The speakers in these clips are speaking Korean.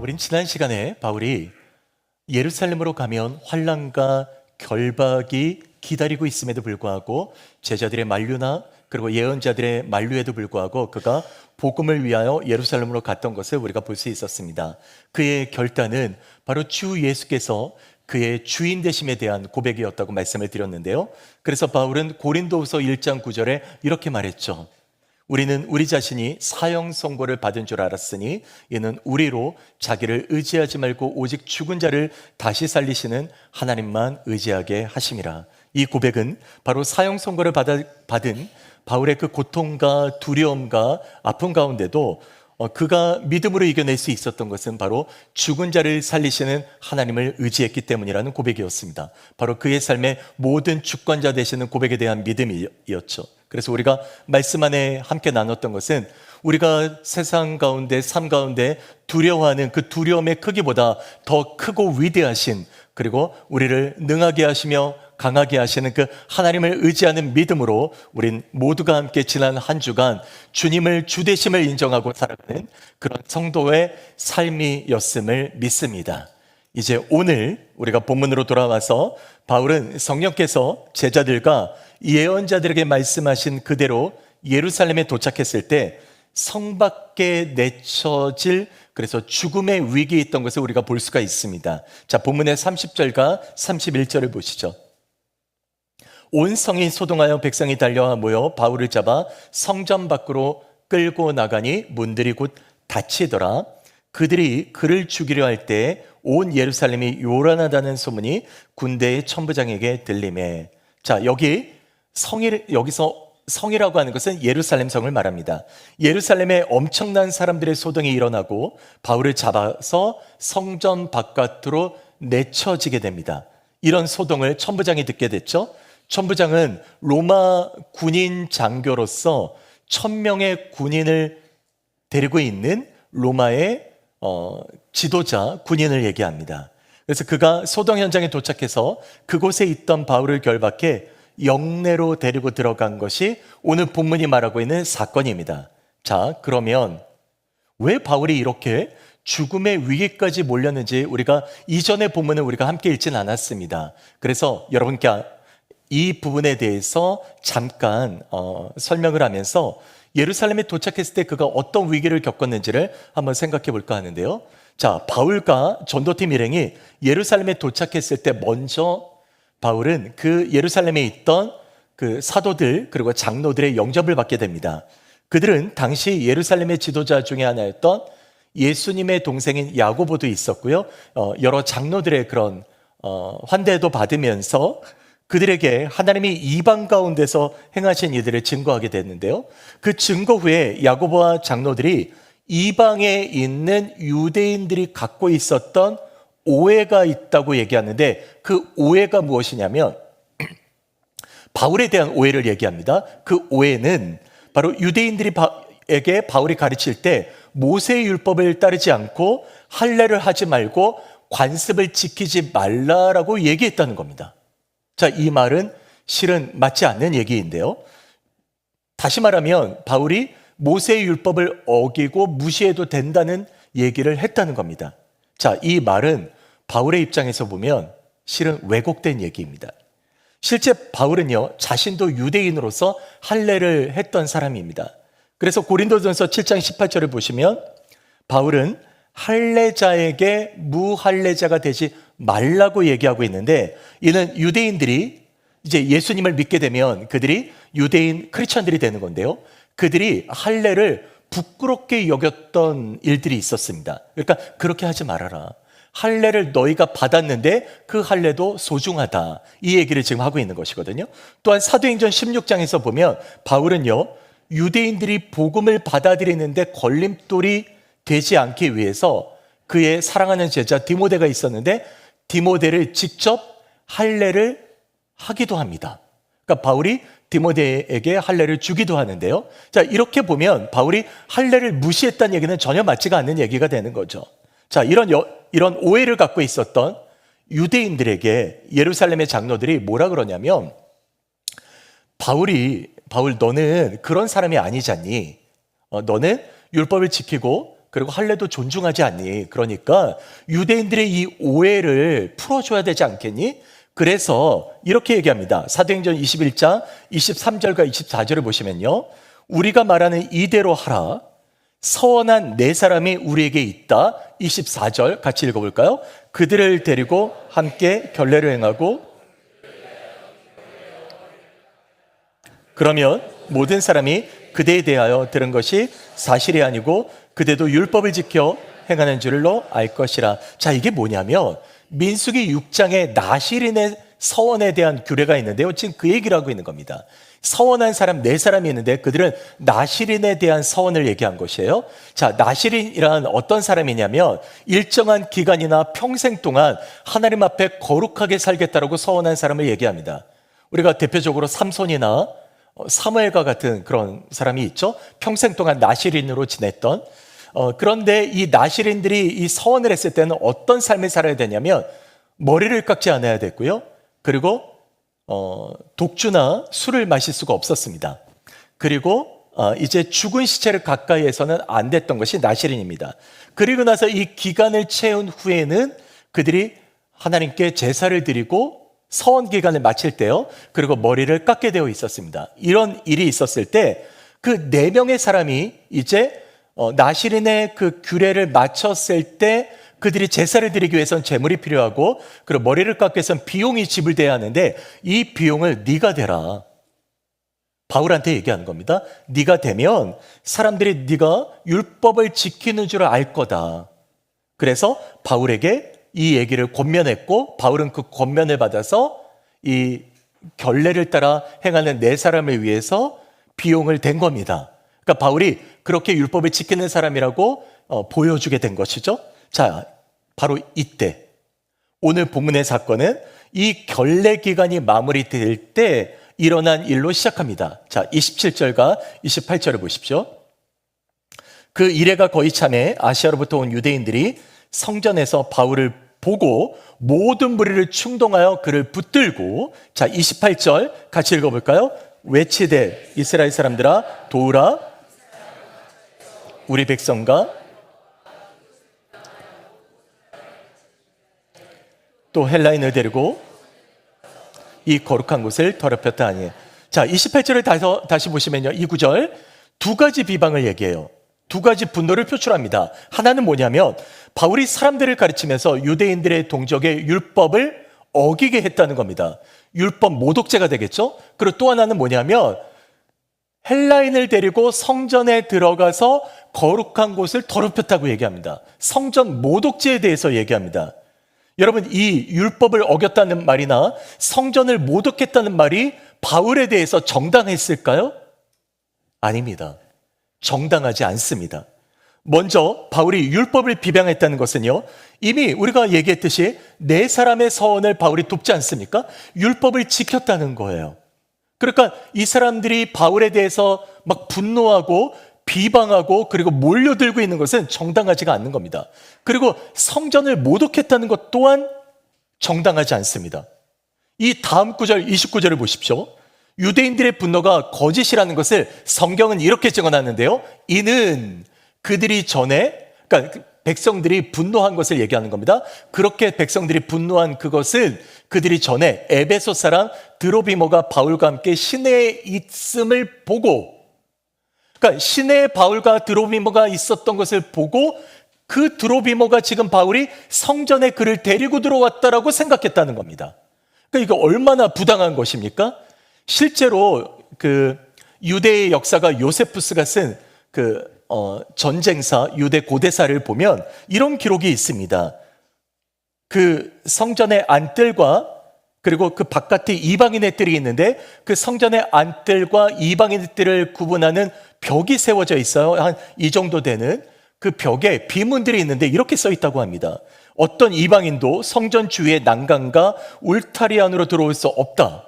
우린 지난 시간에 바울이 예루살렘으로 가면 환난과 결박이 기다리고 있음에도 불구하고 제자들의 만류나 그리고 예언자들의 만류에도 불구하고 그가 복음을 위하여 예루살렘으로 갔던 것을 우리가 볼 수 있었습니다. 그의 결단은 바로 주 예수께서 그의 주인 되심에 대한 고백이었다고 말씀을 드렸는데요. 그래서 바울은 고린도후서 1장 9절에 이렇게 말했죠. 우리는 우리 자신이 사형 선고를 받은 줄 알았으니 이는 우리로 자기를 의지하지 말고 오직 죽은 자를 다시 살리시는 하나님만 의지하게 하심이라. 이 고백은 바로 사형 선고를 받은 바울의 그 고통과 두려움과 아픔 가운데도 그가 믿음으로 이겨낼 수 있었던 것은 바로 죽은 자를 살리시는 하나님을 의지했기 때문이라는 고백이었습니다. 바로 그의 삶의 모든 주권자 되시는 고백에 대한 믿음이었죠. 그래서 우리가 말씀 안에 함께 나눴던 것은 우리가 세상 가운데 삶 가운데 두려워하는 그 두려움의 크기보다 더 크고 위대하신, 그리고 우리를 능하게 하시며 강하게 하시는 그 하나님을 의지하는 믿음으로 우린 모두가 함께 지난 한 주간 주님을 주되심을 인정하고 살아가는 그런 성도의 삶이었음을 믿습니다. 이제 오늘 우리가 본문으로 돌아와서 바울은 성령께서 제자들과 예언자들에게 말씀하신 그대로 예루살렘에 도착했을 때 성 밖에 내쳐질, 그래서 죽음의 위기에 있던 것을 우리가 볼 수가 있습니다. 자, 본문의 30절과 31절을 보시죠. 온 성이 소동하여 백성이 달려와 모여 바울을 잡아 성전 밖으로 끌고 나가니 문들이 곧 닫히더라. 그들이 그를 죽이려 할 때 온 예루살렘이 요란하다는 소문이 군대의 천부장에게 들리매. 자, 여기서 성이라고 하는 것은 예루살렘 성을 말합니다. 예루살렘에 엄청난 사람들의 소동이 일어나고 바울을 잡아서 성전 바깥으로 내쳐지게 됩니다. 이런 소동을 천부장이 듣게 됐죠. 천부장은 로마 군인 장교로서 1000명의 군인을 데리고 있는 로마의 지도자, 군인을 얘기합니다. 그래서 그가 소동 현장에 도착해서 그곳에 있던 바울을 결박해 영내로 데리고 들어간 것이 오늘 본문이 말하고 있는 사건입니다. 자, 그러면 왜 바울이 이렇게 죽음의 위기까지 몰렸는지 우리가 이전의 본문을 우리가 함께 읽진 않았습니다. 그래서 여러분께 이 부분에 대해서 잠깐 설명을 하면서 예루살렘에 도착했을 때 그가 어떤 위기를 겪었는지를 한번 생각해 볼까 하는데요. 자, 바울과 전도팀 일행이 예루살렘에 도착했을 때 먼저 바울은 그 예루살렘에 있던 그 사도들 그리고 장로들의 영접을 받게 됩니다. 그들은 당시 예루살렘의 지도자 중에 하나였던 예수님의 동생인 야고보도 있었고요. 여러 장로들의 그런 환대도 받으면서 그들에게 하나님이 이방 가운데서 행하신 일들을 증거하게 됐는데요. 그 증거 후에 야고보와 장로들이 이방에 있는 유대인들이 갖고 있었던 오해가 있다고 얘기하는데 그 오해가 무엇이냐면 바울에 대한 오해를 얘기합니다. 그 오해는 바로 유대인들에게 바울이 가르칠 때 모세의 율법을 따르지 않고 할례를 하지 말고 관습을 지키지 말라라고 얘기했다는 겁니다. 자, 이 말은 실은 맞지 않는 얘기인데요. 다시 말하면 바울이 모세의 율법을 어기고 무시해도 된다는 얘기를 했다는 겁니다. 자, 이 말은 바울의 입장에서 보면 실은 왜곡된 얘기입니다. 실제 바울은요, 자신도 유대인으로서 할례를 했던 사람입니다. 그래서 고린도전서 7장 18절을 보시면 바울은 할례자에게 무할례자가 되지 말라고 얘기하고 있는데, 이는 유대인들이 이제 예수님을 믿게 되면 그들이 유대인 크리스천들이 되는 건데요. 그들이 할례를 부끄럽게 여겼던 일들이 있었습니다. 그러니까 그렇게 하지 말아라. 할례를 너희가 받았는데 그 할례도 소중하다. 이 얘기를 지금 하고 있는 것이거든요. 또한 사도행전 16장에서 보면 바울은요, 유대인들이 복음을 받아들이는데 걸림돌이 되지 않기 위해서 그의 사랑하는 제자 디모데가 있었는데 디모데를 직접 할례를 하기도 합니다. 그러니까 바울이 디모데에게 할례를 주기도 하는데요. 자, 이렇게 보면 바울이 할례를 무시했다는 얘기는 전혀 맞지가 않는 얘기가 되는 거죠. 자, 이런 오해를 갖고 있었던 유대인들에게 예루살렘의 장로들이 뭐라 그러냐면 바울 너는 그런 사람이 아니잖니. 너는 율법을 지키고 그리고 할례도 존중하지 않니? 그러니까 유대인들의 이 오해를 풀어줘야 되지 않겠니? 그래서 이렇게 얘기합니다. 사도행전 21장 23절과 24절을 보시면요, 우리가 말하는 이대로 하라. 서원한 네 사람이 우리에게 있다. 24절 같이 읽어볼까요? 그들을 데리고 함께 결례를 행하고, 그러면 모든 사람이 그대에 대하여 들은 것이 사실이 아니고 그대도 율법을 지켜 행하는 줄로 알 것이라. 자, 이게 뭐냐면 민수기 6장에 나실인의 서원에 대한 규례가 있는데요, 지금 그 얘기를 하고 있는 겁니다. 서원한 사람 네 사람이 있는데 그들은 나실인에 대한 서원을 얘기한 것이에요. 자, 나실인이란 어떤 사람이냐면 일정한 기간이나 평생 동안 하나님 앞에 거룩하게 살겠다라고 서원한 사람을 얘기합니다. 우리가 대표적으로 삼손이나 사무엘과 같은 그런 사람이 있죠. 평생 동안 나실인으로 지냈던. 그런데 이 나실인들이 이 서원을 했을 때는 어떤 삶을 살아야 되냐면 머리를 깎지 않아야 됐고요, 그리고 독주나 술을 마실 수가 없었습니다. 그리고 이제 죽은 시체를 가까이에서는 안 됐던 것이 나실인입니다. 그리고 나서 이 기간을 채운 후에는 그들이 하나님께 제사를 드리고 서원 기간을 마칠 때요, 그리고 머리를 깎게 되어 있었습니다. 이런 일이 있었을 때 그 네 명의 사람이 이제 나실인의 그 규례를 마쳤을 때 그들이 제사를 드리기 위해서는 제물이 필요하고, 그리고 머리를 깎기 위해서는 비용이 지불돼야 하는데 이 비용을 네가 대라. 바울한테 얘기하는 겁니다. 네가 되면 사람들이 네가 율법을 지키는 줄 알 거다. 그래서 바울에게 이 얘기를 권면했고, 바울은 그 권면을 받아서 이 결례를 따라 행하는 네 사람을 위해서 비용을 댄 겁니다. 그러니까 바울이 그렇게 율법을 지키는 사람이라고 보여주게 된 것이죠. 자, 바로 이때 오늘 본문의 사건은 이 결례 기간이 마무리될 때 일어난 일로 시작합니다. 자, 27절과 28절을 보십시오. 그 이래가 거의 참에 아시아로부터 온 유대인들이 성전에서 바울을 보고 모든 무리를 충동하여 그를 붙들고, 자, 28절 같이 읽어볼까요? 외치되 이스라엘 사람들아 도우라, 우리 백성과 또 헬라인을 데리고 이 거룩한 곳을 더럽혔다 하니. 자, 28절을 다시 보시면요, 이 구절 두 가지 비방을 얘기해요. 두 가지 분노를 표출합니다. 하나는 뭐냐면 바울이 사람들을 가르치면서 유대인들의 동족의 율법을 어기게 했다는 겁니다. 율법 모독죄가 되겠죠. 그리고 또 하나는 뭐냐면 헬라인을 데리고 성전에 들어가서 거룩한 곳을 더럽혔다고 얘기합니다. 성전 모독죄에 대해서 얘기합니다. 여러분, 이 율법을 어겼다는 말이나 성전을 모독했다는 말이 바울에 대해서 정당했을까요? 아닙니다. 정당하지 않습니다. 먼저 바울이 율법을 비방했다는 것은요, 이미 우리가 얘기했듯이 네 사람의 서원을 바울이 돕지 않습니까? 율법을 지켰다는 거예요. 그러니까 이 사람들이 바울에 대해서 막 분노하고 비방하고 그리고 몰려들고 있는 것은 정당하지가 않는 겁니다. 그리고 성전을 모독했다는 것 또한 정당하지 않습니다. 이 다음 구절 29절을 보십시오. 유대인들의 분노가 거짓이라는 것을 성경은 이렇게 증언하는데요, 이는 그들이 전에, 그러니까 백성들이 분노한 것을 얘기하는 겁니다. 그렇게 백성들이 분노한 그것을 그들이 전에 에베소 사람 드로비모가 바울과 함께 시내에 있음을 보고, 그러니까 시내에 바울과 드로비모가 있었던 것을 보고 그 드로비모가 지금 바울이 성전에 그를 데리고 들어왔다라고 생각했다는 겁니다. 그러니까 이거 얼마나 부당한 것입니까? 실제로 그 유대의 역사가 요세푸스가 쓴 그 전쟁사, 유대 고대사를 보면 이런 기록이 있습니다. 그 성전의 안뜰과 그리고 그 바깥에 이방인의 뜰이 있는데 그 성전의 안뜰과 이방인의 뜰을 구분하는 벽이 세워져 있어요. 한 이 정도 되는 그 벽에 비문들이 있는데 이렇게 써 있다고 합니다. 어떤 이방인도 성전 주위의 난간과 울타리 안으로 들어올 수 없다.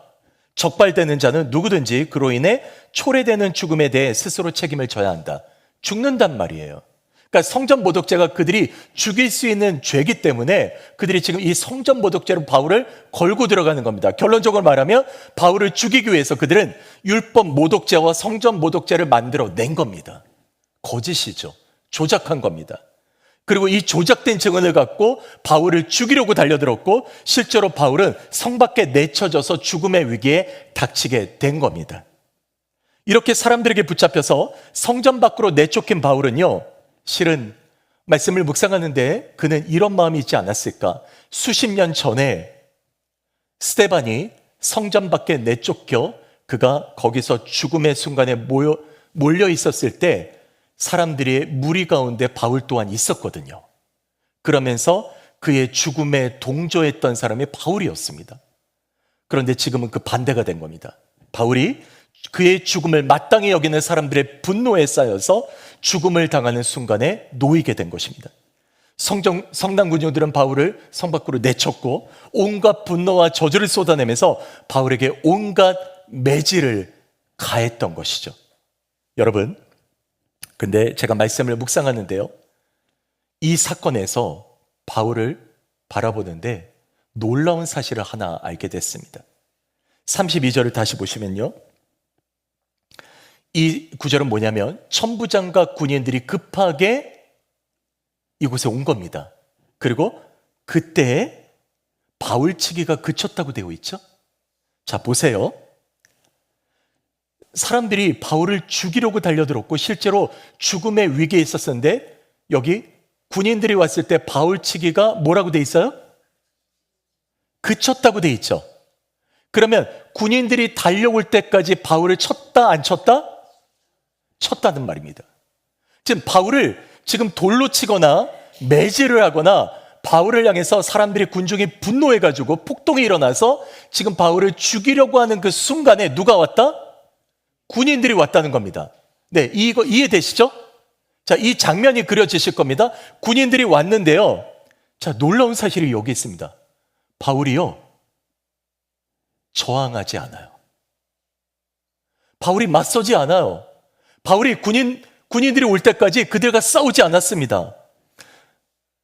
적발되는 자는 누구든지 그로 인해 초래되는 죽음에 대해 스스로 책임을 져야 한다. 죽는단 말이에요. 그러니까 성전 모독죄가 그들이 죽일 수 있는 죄이기 때문에 그들이 지금 이 성전 모독죄로 바울을 걸고 들어가는 겁니다. 결론적으로 말하면 바울을 죽이기 위해서 그들은 율법 모독죄와 성전 모독죄를 만들어 낸 겁니다. 거짓이죠. 조작한 겁니다. 그리고 이 조작된 증언을 갖고 바울을 죽이려고 달려들었고 실제로 바울은 성 밖에 내쳐져서 죽음의 위기에 닥치게 된 겁니다. 이렇게 사람들에게 붙잡혀서 성전 밖으로 내쫓긴 바울은요, 실은 말씀을 묵상하는데 그는 이런 마음이 있지 않았을까? 수십 년 전에 스데반이 성전 밖에 내쫓겨 그가 거기서 죽음의 순간에 몰려 있었을 때 사람들의 무리 가운데 바울 또한 있었거든요. 그러면서 그의 죽음에 동조했던 사람이 바울이었습니다. 그런데 지금은 그 반대가 된 겁니다. 바울이 그의 죽음을 마땅히 여기는 사람들의 분노에 쌓여서 죽음을 당하는 순간에 놓이게 된 것입니다. 성당 군중들은 바울을 성 밖으로 내쳤고 온갖 분노와 저주를 쏟아내면서 바울에게 온갖 매질을 가했던 것이죠. 여러분, 근데 제가 말씀을 묵상하는데요, 이 사건에서 바울을 바라보는데 놀라운 사실을 하나 알게 됐습니다. 32절을 다시 보시면요, 이 구절은 뭐냐면 천부장과 군인들이 급하게 이곳에 온 겁니다. 그리고 그때 바울치기가 그쳤다고 되어 있죠. 자, 보세요. 사람들이 바울을 죽이려고 달려들었고 실제로 죽음의 위기에 있었는데 여기 군인들이 왔을 때 바울치기가 뭐라고 돼 있어요? 그쳤다고 돼 있죠. 그러면 군인들이 달려올 때까지 바울을 쳤다 안 쳤다? 쳤다는 말입니다. 지금 바울을 지금 돌로 치거나 매질을 하거나 바울을 향해서 사람들이 군중이 분노해가지고 폭동이 일어나서 지금 바울을 죽이려고 하는 그 순간에 누가 왔다? 군인들이 왔다는 겁니다. 네, 이거 이해되시죠? 자, 이 장면이 그려지실 겁니다. 군인들이 왔는데요. 자, 놀라운 사실이 여기 있습니다. 바울이요, 저항하지 않아요. 바울이 맞서지 않아요. 바울이 군인들이 올 때까지 그들과 싸우지 않았습니다.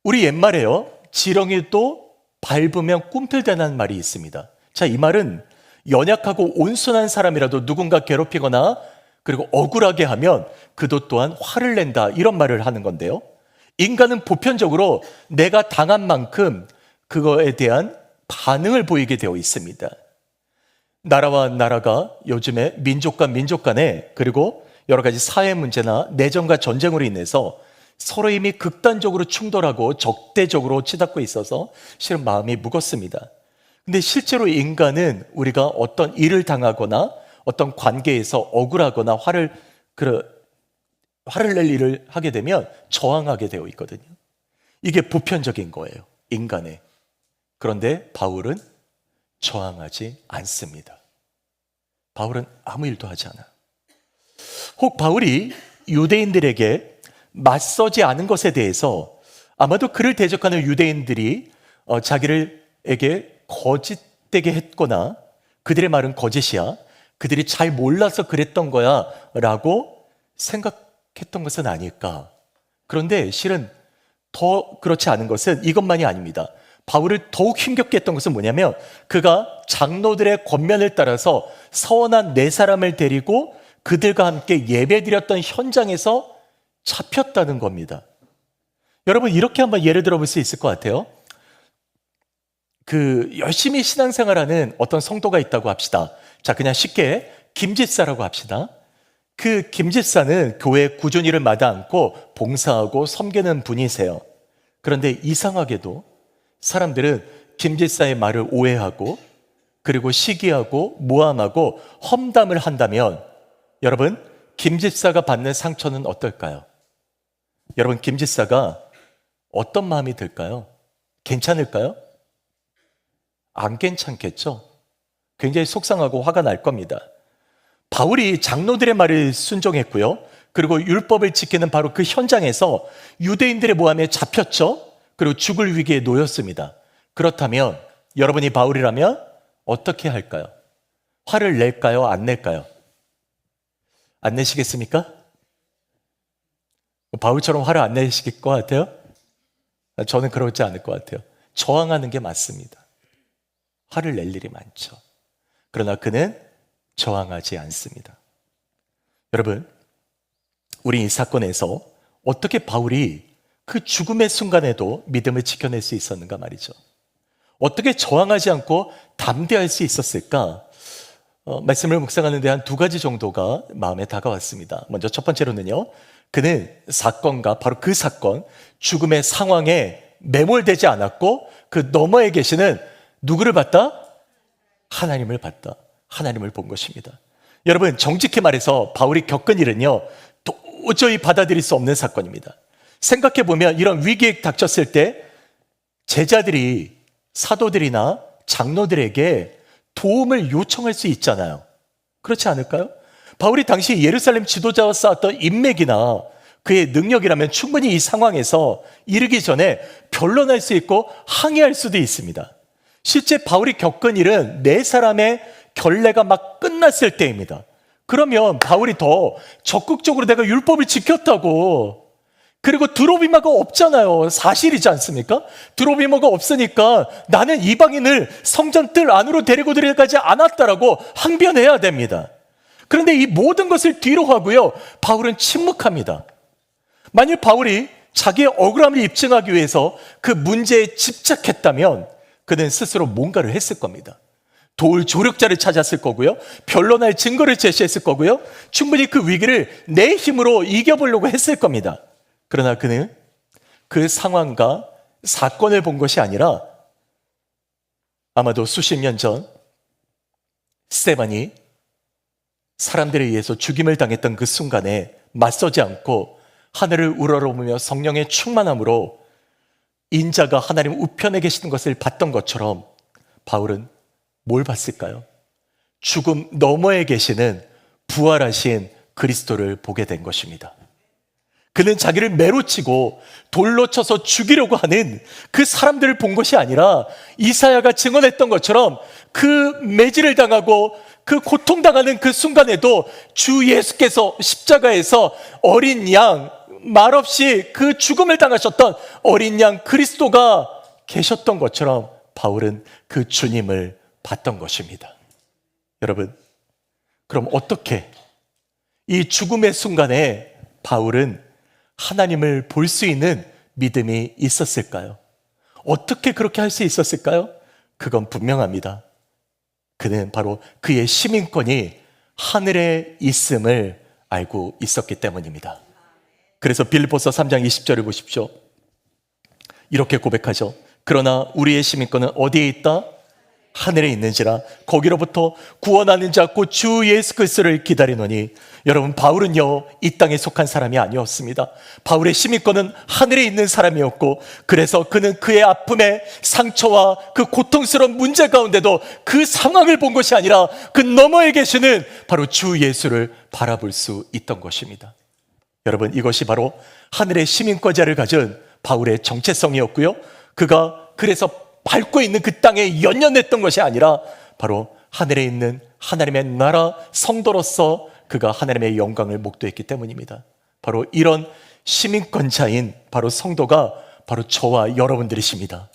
우리 옛말에요, 지렁이도 밟으면 꿈틀대는 말이 있습니다. 자, 이 말은 연약하고 온순한 사람이라도 누군가 괴롭히거나 그리고 억울하게 하면 그도 또한 화를 낸다, 이런 말을 하는 건데요, 인간은 보편적으로 내가 당한 만큼 그거에 대한 반응을 보이게 되어 있습니다. 나라와 나라가 요즘에 민족과 민족 간에 그리고 여러 가지 사회 문제나 내전과 전쟁으로 인해서 서로 이미 극단적으로 충돌하고 적대적으로 치닫고 있어서 실은 마음이 무겁습니다. 근데 실제로 인간은 우리가 어떤 일을 당하거나 어떤 관계에서 억울하거나 화를 낼 일을 하게 되면 저항하게 되어 있거든요. 이게 보편적인 거예요, 인간의. 그런데 바울은 저항하지 않습니다. 바울은 아무 일도 하지 않아. 혹 바울이 유대인들에게 맞서지 않은 것에 대해서 아마도 그를 대적하는 유대인들이 자기를에게 거짓되게 했거나 그들의 말은 거짓이야, 그들이 잘 몰라서 그랬던 거야 라고 생각했던 것은 아닐까. 그런데 실은 더 그렇지 않은 것은 이것만이 아닙니다. 바울을 더욱 힘겹게 했던 것은 뭐냐면 그가 장로들의 권면을 따라서 서원한 네 사람을 데리고 그들과 함께 예배드렸던 현장에서 잡혔다는 겁니다. 여러분, 이렇게 한번 예를 들어 볼 수 있을 것 같아요. 열심히 신앙생활하는 어떤 성도가 있다고 합시다. 자, 그냥 쉽게 김집사라고 합시다. 그 김집사는 교회 꾸준히 일을 마다 않고 봉사하고 섬기는 분이세요. 그런데 이상하게도 사람들은 김집사의 말을 오해하고 그리고 시기하고 모함하고 험담을 한다면 여러분, 김집사가 받는 상처는 어떨까요? 여러분, 김집사가 어떤 마음이 들까요? 괜찮을까요? 안 괜찮겠죠? 굉장히 속상하고 화가 날 겁니다. 바울이 장로들의 말을 순종했고요, 그리고 율법을 지키는 바로 그 현장에서 유대인들의 모함에 잡혔죠. 그리고 죽을 위기에 놓였습니다. 그렇다면 여러분이 바울이라면 어떻게 할까요? 화를 낼까요? 안 낼까요? 안 내시겠습니까? 바울처럼 화를 안 내실 것 같아요? 저는 그렇지 않을 것 같아요. 저항하는 게 맞습니다. 화를 낼 일이 많죠. 그러나 그는 저항하지 않습니다. 여러분, 우리 이 사건에서 어떻게 바울이 그 죽음의 순간에도 믿음을 지켜낼 수 있었는가 말이죠. 어떻게 저항하지 않고 담대할 수 있었을까? 말씀을 묵상하는데 한 두 가지 정도가 마음에 다가왔습니다. 먼저 첫 번째로는요, 그는 사건과 바로 그 사건, 죽음의 상황에 매몰되지 않았고 그 너머에 계시는 누구를 봤다? 하나님을 봤다. 하나님을 본 것입니다. 여러분, 정직히 말해서 바울이 겪은 일은요, 도저히 받아들일 수 없는 사건입니다. 생각해보면 이런 위기에 닥쳤을 때 제자들이 사도들이나 장로들에게 도움을 요청할 수 있잖아요. 그렇지 않을까요? 바울이 당시 예루살렘 지도자와 쌓았던 인맥이나 그의 능력이라면 충분히 이 상황에서 이르기 전에 변론할 수 있고 항의할 수도 있습니다. 실제 바울이 겪은 일은 네 사람의 결례가 막 끝났을 때입니다. 그러면 바울이 더 적극적으로 내가 율법을 지켰다고, 그리고 드로비마가 없잖아요. 사실이지 않습니까? 드로비마가 없으니까 나는 이방인을 성전 뜰 안으로 데리고 들어가지 않았다라고 항변해야 됩니다. 그런데 이 모든 것을 뒤로 하고요, 바울은 침묵합니다. 만일 바울이 자기의 억울함을 입증하기 위해서 그 문제에 집착했다면 그는 스스로 뭔가를 했을 겁니다. 도울 조력자를 찾았을 거고요, 변론할 증거를 제시했을 거고요, 충분히 그 위기를 내 힘으로 이겨보려고 했을 겁니다. 그러나 그는 그 상황과 사건을 본 것이 아니라 아마도 수십 년 전 스데반이 사람들에 의해서 죽임을 당했던 그 순간에 맞서지 않고 하늘을 우러러보며 성령의 충만함으로 인자가 하나님 우편에 계시는 것을 봤던 것처럼 바울은 뭘 봤을까요? 죽음 너머에 계시는 부활하신 그리스도를 보게 된 것입니다. 그는 자기를 매로 치고 돌로 쳐서 죽이려고 하는 그 사람들을 본 것이 아니라 이사야가 증언했던 것처럼 그 매질을 당하고 그 고통당하는 그 순간에도 주 예수께서 십자가에서 어린 양, 말없이 그 죽음을 당하셨던 어린 양 그리스도가 계셨던 것처럼 바울은 그 주님을 봤던 것입니다. 여러분, 그럼 어떻게 이 죽음의 순간에 바울은 하나님을 볼 수 있는 믿음이 있었을까요? 어떻게 그렇게 할 수 있었을까요? 그건 분명합니다. 그는 바로 그의 시민권이 하늘에 있음을 알고 있었기 때문입니다. 그래서 빌립보서 3장 20절을 보십시오. 이렇게 고백하죠. 그러나 우리의 시민권은 어디에 있다? 하늘에 있는지라. 거기로부터 구원하는 자 곧 주 예수 그리스도를 기다리노니. 여러분, 바울은요, 이 땅에 속한 사람이 아니었습니다. 바울의 시민권은 하늘에 있는 사람이었고, 그래서 그는 그의 아픔의 상처와 그 고통스러운 문제 가운데도 그 상황을 본 것이 아니라 그 너머에 계시는 바로 주 예수를 바라볼 수 있던 것입니다. 여러분, 이것이 바로 하늘의 시민권자를 가진 바울의 정체성이었고요, 그가 그래서 밟고 있는 그 땅에 연연했던 것이 아니라 바로 하늘에 있는 하나님의 나라 성도로서 그가 하나님의 영광을 목도했기 때문입니다. 바로 이런 시민권자인 바로 성도가 바로 저와 여러분들이십니다.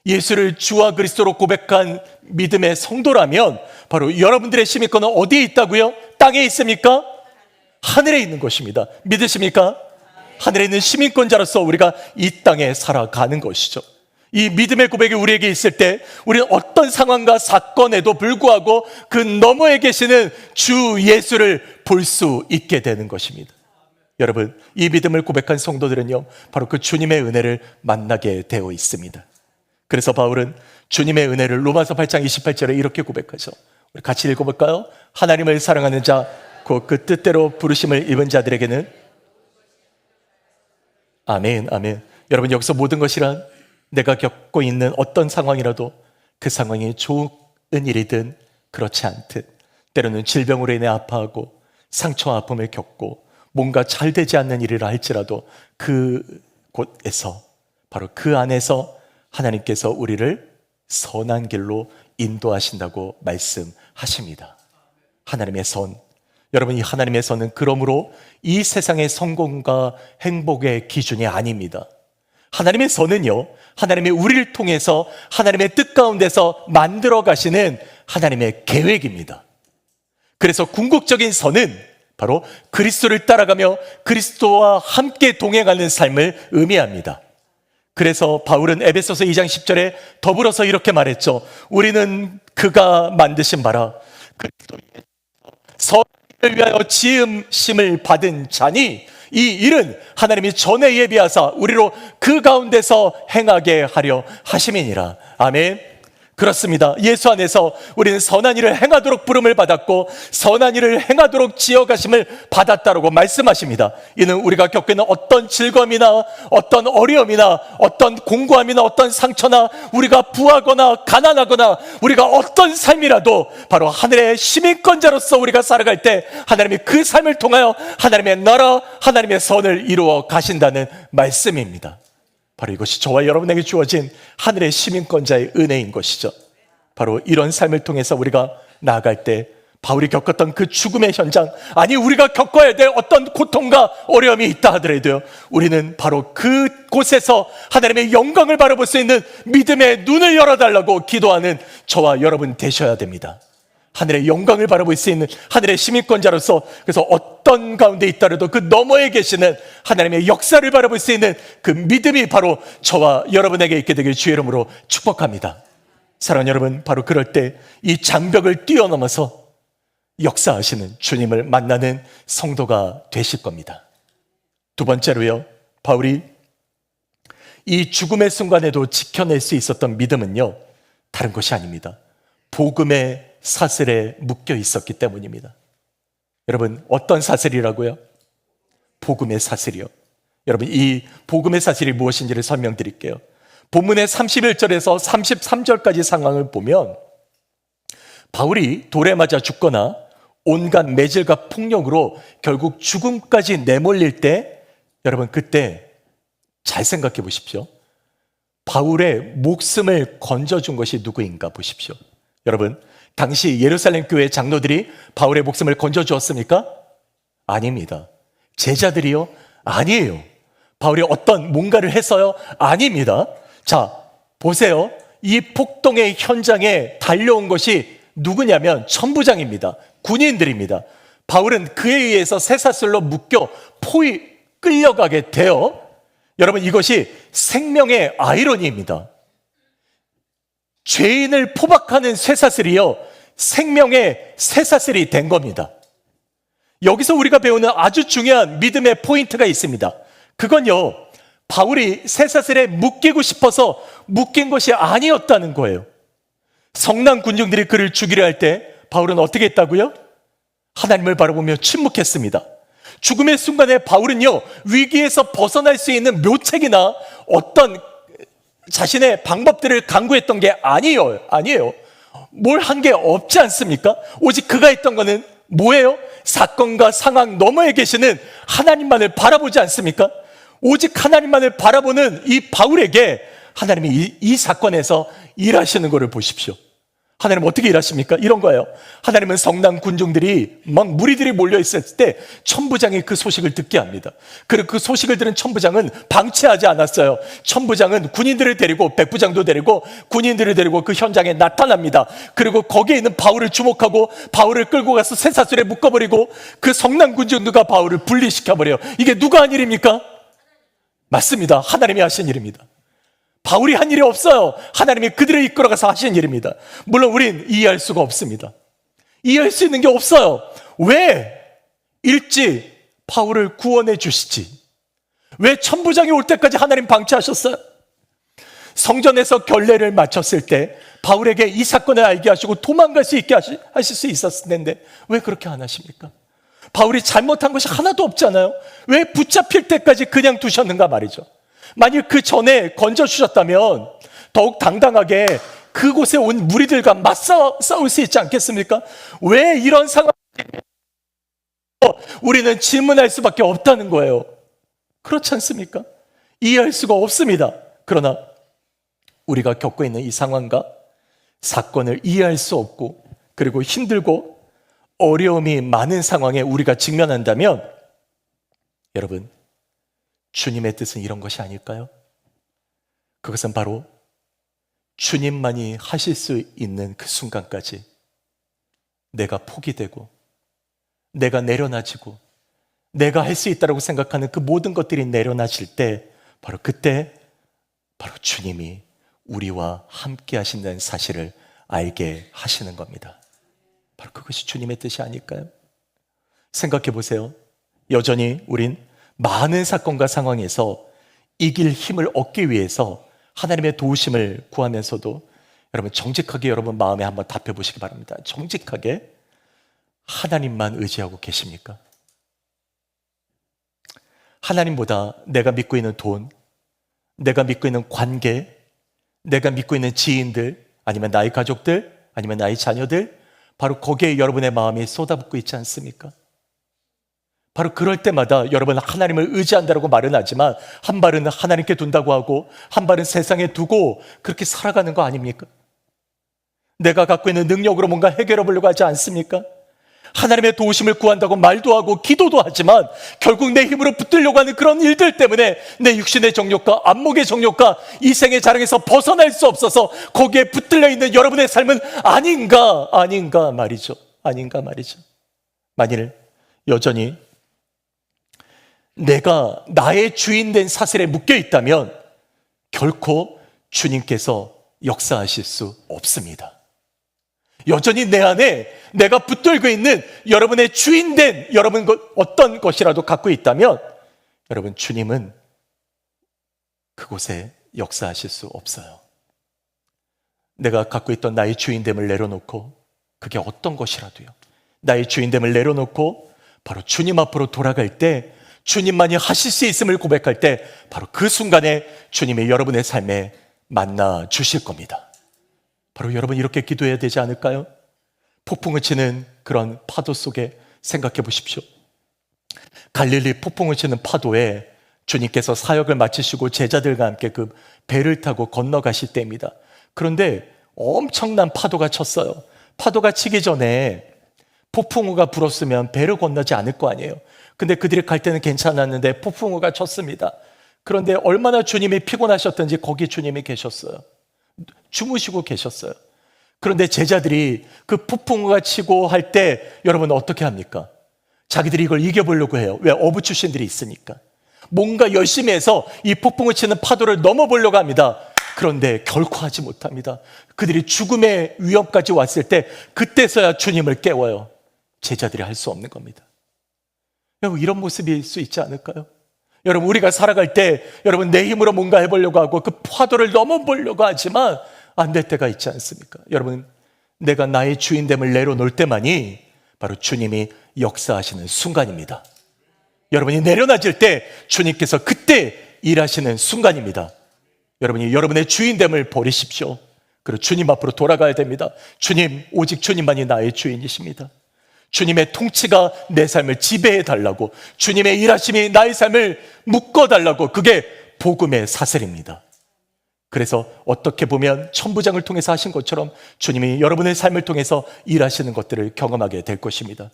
예수를 주와 그리스도로 고백한 믿음의 성도라면 바로 여러분들의 시민권은 어디에 있다고요? 땅에 있습니까? 하늘에 있는 것입니다. 믿으십니까? 하늘에 있는 시민권자로서 우리가 이 땅에 살아가는 것이죠. 이 믿음의 고백이 우리에게 있을 때 우리는 어떤 상황과 사건에도 불구하고 그 너머에 계시는 주 예수를 볼 수 있게 되는 것입니다. 여러분, 이 믿음을 고백한 성도들은요, 바로 그 주님의 은혜를 만나게 되어 있습니다. 그래서 바울은 주님의 은혜를 로마서 8장 28절에 이렇게 고백하죠. 우리 같이 읽어볼까요? 하나님을 사랑하는 자 곧 그 뜻대로 부르심을 입은 자들에게는 아멘, 아멘. 여러분, 여기서 모든 것이란 내가 겪고 있는 어떤 상황이라도 그 상황이 좋은 일이든 그렇지 않든, 때로는 질병으로 인해 아파하고 상처와 아픔을 겪고 뭔가 잘 되지 않는 일이라 할지라도 그곳에서, 바로 그 안에서 하나님께서 우리를 선한 길로 인도하신다고 말씀하십니다. 하나님의 선. 여러분, 이 하나님의 선은 그러므로 이 세상의 성공과 행복의 기준이 아닙니다. 하나님의 선은요, 하나님의 우리를 통해서 하나님의 뜻 가운데서 만들어 가시는 하나님의 계획입니다. 그래서 궁극적인 선은 바로 그리스도를 따라가며 그리스도와 함께 동행하는 삶을 의미합니다. 그래서 바울은 에베소서 2장 10절에 더불어서 이렇게 말했죠. 우리는 그가 만드신 바라 그리스도의 선을 위하여 지음심을 받은 자니 이 일은 하나님이 전에 예비하사 우리로 그 가운데서 행하게 하려 하심이니라. 아멘. 그렇습니다. 예수 안에서 우리는 선한 일을 행하도록 부름을 받았고 선한 일을 행하도록 지어가심을 받았다라고 말씀하십니다. 이는 우리가 겪고 있는 어떤 즐거움이나 어떤 어려움이나 어떤 공고함이나 어떤 상처나 우리가 부하거나 가난하거나 우리가 어떤 삶이라도 바로 하늘의 시민권자로서 우리가 살아갈 때 하나님이 그 삶을 통하여 하나님의 나라, 하나님의 선을 이루어 가신다는 말씀입니다. 바로 이것이 저와 여러분에게 주어진 하늘의 시민권자의 은혜인 것이죠. 바로 이런 삶을 통해서 우리가 나아갈 때 바울이 겪었던 그 죽음의 현장, 아니 우리가 겪어야 될 어떤 고통과 어려움이 있다 하더라도요, 우리는 바로 그곳에서 하나님의 영광을 바라볼 수 있는 믿음의 눈을 열어달라고 기도하는 저와 여러분 되셔야 됩니다. 하늘의 영광을 바라볼 수 있는 하늘의 시민권자로서, 그래서 어떤 가운데 있더라도 그 너머에 계시는 하나님의 역사를 바라볼 수 있는 그 믿음이 바로 저와 여러분에게 있게 되길 주의 이름으로 축복합니다. 사랑하는 여러분, 바로 그럴 때 이 장벽을 뛰어넘어서 역사하시는 주님을 만나는 성도가 되실 겁니다. 두 번째로요, 바울이 이 죽음의 순간에도 지켜낼 수 있었던 믿음은요, 다른 것이 아닙니다. 복음의 사슬에 묶여 있었기 때문입니다. 여러분, 어떤 사슬이라고요? 복음의 사슬이요. 여러분, 이 복음의 사슬이 무엇인지를 설명드릴게요. 본문의 31절에서 33절까지 상황을 보면 바울이 돌에 맞아 죽거나 온갖 매질과 폭력으로 결국 죽음까지 내몰릴 때, 여러분 그때 잘 생각해 보십시오. 바울의 목숨을 건져준 것이 누구인가 보십시오. 여러분, 당시 예루살렘 교회 장로들이 바울의 목숨을 건져주었습니까? 아닙니다. 제자들이요? 아니에요. 바울이 어떤 뭔가를 해서요? 아닙니다. 자, 보세요. 이 폭동의 현장에 달려온 것이 누구냐면 천부장입니다. 군인들입니다. 바울은 그에 의해서 쇠사슬로 묶여 끌려가게 돼요. 여러분, 이것이 생명의 아이러니입니다. 죄인을 포박하는 쇠사슬이요, 생명의 쇠사슬이 된 겁니다. 여기서 우리가 배우는 아주 중요한 믿음의 포인트가 있습니다. 그건요, 바울이 쇠사슬에 묶이고 싶어서 묶인 것이 아니었다는 거예요. 성난 군중들이 그를 죽이려 할 때 바울은 어떻게 했다고요? 하나님을 바라보며 침묵했습니다. 죽음의 순간에 바울은요, 위기에서 벗어날 수 있는 묘책이나 어떤 자신의 방법들을 강구했던 게 아니에요. 뭘 한 게 없지 않습니까? 오직 그가 했던 거는 뭐예요? 사건과 상황 너머에 계시는 하나님만을 바라보지 않습니까? 오직 하나님만을 바라보는 이 바울에게 하나님이 이 사건에서 일하시는 것을 보십시오. 하나님은 어떻게 일하십니까? 이런 거예요. 하나님은 성난 군중들이 막 무리들이 몰려있을 때 천부장이 그 소식을 듣게 합니다. 그리고 그 소식을 들은 천부장은 방치하지 않았어요. 천부장은 군인들을 데리고, 백부장도 데리고 군인들을 데리고 그 현장에 나타납니다. 그리고 거기에 있는 바울을 주목하고 바울을 끌고 가서 쇠사슬에 묶어버리고 그 성난 군중들과 바울을 분리시켜버려요. 이게 누가 한 일입니까? 맞습니다. 하나님이 하신 일입니다. 바울이 한 일이 없어요. 하나님이 그들을 이끌어가서 하신 일입니다. 물론 우린 이해할 수가 없습니다. 이해할 수 있는 게 없어요. 왜 일찍 바울을 구원해 주시지? 왜 천부장이 올 때까지 하나님 방치하셨어요? 성전에서 결례를 마쳤을 때 바울에게 이 사건을 알게 하시고 도망갈 수 있게 하실 수 있었을 텐데 왜 그렇게 안 하십니까? 바울이 잘못한 것이 하나도 없잖아요. 왜 붙잡힐 때까지 그냥 두셨는가 말이죠. 만일 그 전에 건져주셨다면 더욱 당당하게 그곳에 온 무리들과 싸울 수 있지 않겠습니까? 왜 이런 상황? 우리는 질문할 수밖에 없다는 거예요. 그렇지 않습니까? 이해할 수가 없습니다. 그러나 우리가 겪고 있는 이 상황과 사건을 이해할 수 없고 그리고 힘들고 어려움이 많은 상황에 우리가 직면한다면, 여러분, 주님의 뜻은 이런 것이 아닐까요? 그것은 바로 주님만이 하실 수 있는 그 순간까지 내가 포기되고 내가 내려놔지고 내가 할 수 있다고 생각하는 그 모든 것들이 내려놔질 때 바로 그때 바로 주님이 우리와 함께 하신다는 사실을 알게 하시는 겁니다. 바로 그것이 주님의 뜻이 아닐까요? 생각해 보세요. 여전히 우린 많은 사건과 상황에서 이길 힘을 얻기 위해서 하나님의 도우심을 구하면서도 여러분 정직하게 여러분 마음에 한번 답해 보시기 바랍니다. 정직하게 하나님만 의지하고 계십니까? 하나님보다 내가 믿고 있는 돈, 내가 믿고 있는 관계, 내가 믿고 있는 지인들, 아니면 나의 가족들, 아니면 나의 자녀들, 바로 거기에 여러분의 마음이 쏟아붓고 있지 않습니까? 바로 그럴 때마다 여러분은 하나님을 의지한다고 말은 하지만 한 발은 하나님께 둔다고 하고 한 발은 세상에 두고 그렇게 살아가는 거 아닙니까? 내가 갖고 있는 능력으로 뭔가 해결해 보려고 하지 않습니까? 하나님의 도우심을 구한다고 말도 하고 기도도 하지만 결국 내 힘으로 붙들려고 하는 그런 일들 때문에 내 육신의 정욕과 안목의 정욕과 이생의 자랑에서 벗어날 수 없어서 거기에 붙들려 있는 여러분의 삶은 아닌가 말이죠. 만일 여전히 내가 나의 주인 된 사슬에 묶여 있다면 결코 주님께서 역사하실 수 없습니다. 여전히 내 안에 내가 붙들고 있는 여러분의 주인된 여러분 어떤 것이라도 갖고 있다면 여러분 주님은 그곳에 역사하실 수 없어요. 내가 갖고 있던 나의 주인됨을 내려놓고 그게 어떤 것이라도요. 나의 주인됨을 내려놓고 바로 주님 앞으로 돌아갈 때 주님만이 하실 수 있음을 고백할 때 바로 그 순간에 주님이 여러분의 삶에 만나 주실 겁니다. 바로 여러분 이렇게 기도해야 되지 않을까요? 폭풍을 치는 그런 파도 속에 생각해 보십시오. 갈릴리 폭풍을 치는 파도에 주님께서 사역을 마치시고 제자들과 함께 그 배를 타고 건너가실 때입니다. 그런데 엄청난 파도가 쳤어요. 파도가 치기 전에 폭풍우가 불었으면 배를 건너지 않을 거 아니에요. 근데 그들이 갈 때는 괜찮았는데 폭풍우가 쳤습니다. 그런데 얼마나 주님이 피곤하셨던지 거기 주님이 계셨어요. 주무시고 계셨어요. 그런데 제자들이 그 폭풍우가 치고 할 때 여러분 어떻게 합니까? 자기들이 이걸 이겨보려고 해요. 왜? 어부 출신들이 있으니까. 뭔가 열심히 해서 이 폭풍을 치는 파도를 넘어보려고 합니다. 그런데 결코 하지 못합니다. 그들이 죽음의 위협까지 왔을 때 그때서야 주님을 깨워요. 제자들이 할 수 없는 겁니다. 여러분 이런 모습일 수 있지 않을까요? 여러분 우리가 살아갈 때 여러분 내 힘으로 뭔가 해보려고 하고 그 파도를 넘어보려고 하지만 안 될 때가 있지 않습니까? 여러분 내가 나의 주인됨을 내려놓을 때만이 바로 주님이 역사하시는 순간입니다. 여러분이 내려놔질 때 주님께서 그때 일하시는 순간입니다. 여러분이 여러분의 주인됨을 버리십시오. 그리고 주님 앞으로 돌아가야 됩니다. 주님, 오직 주님만이 나의 주인이십니다. 주님의 통치가 내 삶을 지배해 달라고, 주님의 일하심이 나의 삶을 묶어 달라고, 그게 복음의 사슬입니다. 그래서 어떻게 보면 천부장을 통해서 하신 것처럼 주님이 여러분의 삶을 통해서 일하시는 것들을 경험하게 될 것입니다.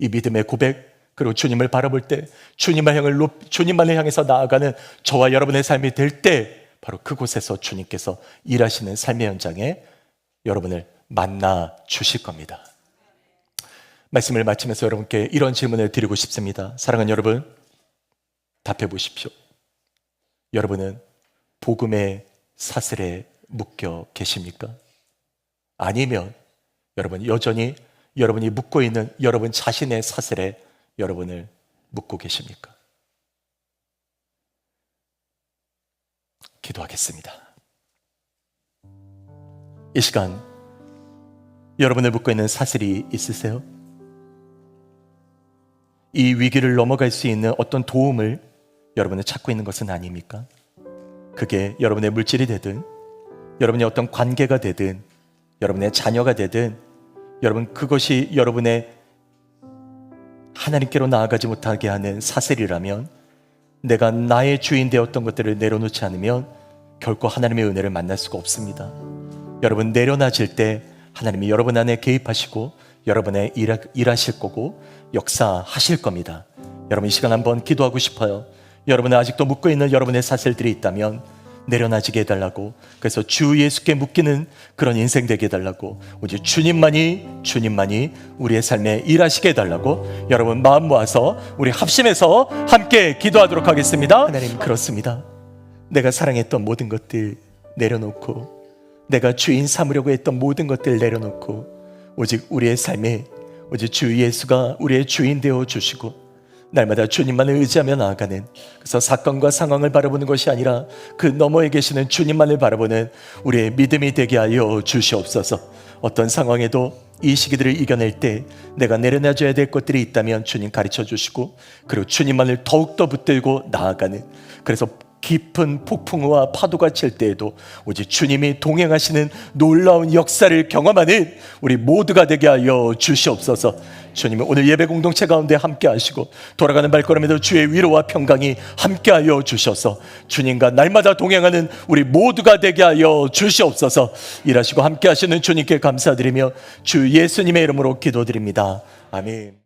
이 믿음의 고백, 그리고 주님을 바라볼 때 주님만을 향해서 나아가는 저와 여러분의 삶이 될 때 바로 그곳에서 주님께서 일하시는 삶의 현장에 여러분을 만나 주실 겁니다. 말씀을 마치면서 여러분께 이런 질문을 드리고 싶습니다. 사랑하는 여러분, 답해 보십시오. 여러분은 복음의 사슬에 묶여 계십니까? 아니면 여러분 여전히 여러분이 묶고 있는 여러분 자신의 사슬에 여러분을 묶고 계십니까? 기도하겠습니다. 이 시간 여러분을 묶고 있는 사슬이 있으세요? 이 위기를 넘어갈 수 있는 어떤 도움을 여러분은 찾고 있는 것은 아닙니까? 그게 여러분의 물질이 되든 여러분의 어떤 관계가 되든 여러분의 자녀가 되든 여러분 그것이 여러분의 하나님께로 나아가지 못하게 하는 사슬이라면 내가 나의 주인 되었던 것들을 내려놓지 않으면 결코 하나님의 은혜를 만날 수가 없습니다. 여러분 내려놔질 때 하나님이 여러분 안에 개입하시고 여러분의 일하실 거고 역사하실 겁니다. 여러분 이 시간 한번 기도하고 싶어요. 여러분은 아직도 묶고 있는 여러분의 사슬들이 있다면 내려놔지게 해달라고, 그래서 주 예수께 묶이는 그런 인생 되게 해달라고, 오직 주님만이 우리의 삶에 일하시게 해달라고 여러분 마음 모아서 우리 합심해서 함께 기도하도록 하겠습니다. 하나님, 그렇습니다. 내가 사랑했던 모든 것들 내려놓고, 내가 주인 삼으려고 했던 모든 것들 내려놓고, 오직 우리의 삶에 오직 주 예수가 우리의 주인 되어 주시고 날마다 주님만을 의지하며 나아가는, 그래서 사건과 상황을 바라보는 것이 아니라 그 너머에 계시는 주님만을 바라보는 우리의 믿음이 되게 하여 주시옵소서. 어떤 상황에도 이 시기들을 이겨낼 때 내가 내려놔줘야 될 것들이 있다면 주님 가르쳐 주시고, 그리고 주님만을 더욱더 붙들고 나아가는, 그래서 깊은 폭풍우와 파도가 칠 때에도 오직 주님이 동행하시는 놀라운 역사를 경험하는 우리 모두가 되게 하여 주시옵소서. 주님, 오늘 예배 공동체 가운데 함께 하시고 돌아가는 발걸음에도 주의 위로와 평강이 함께 하여 주셔서 주님과 날마다 동행하는 우리 모두가 되게 하여 주시옵소서. 일하시고 함께 하시는 주님께 감사드리며 주 예수님의 이름으로 기도드립니다. 아멘.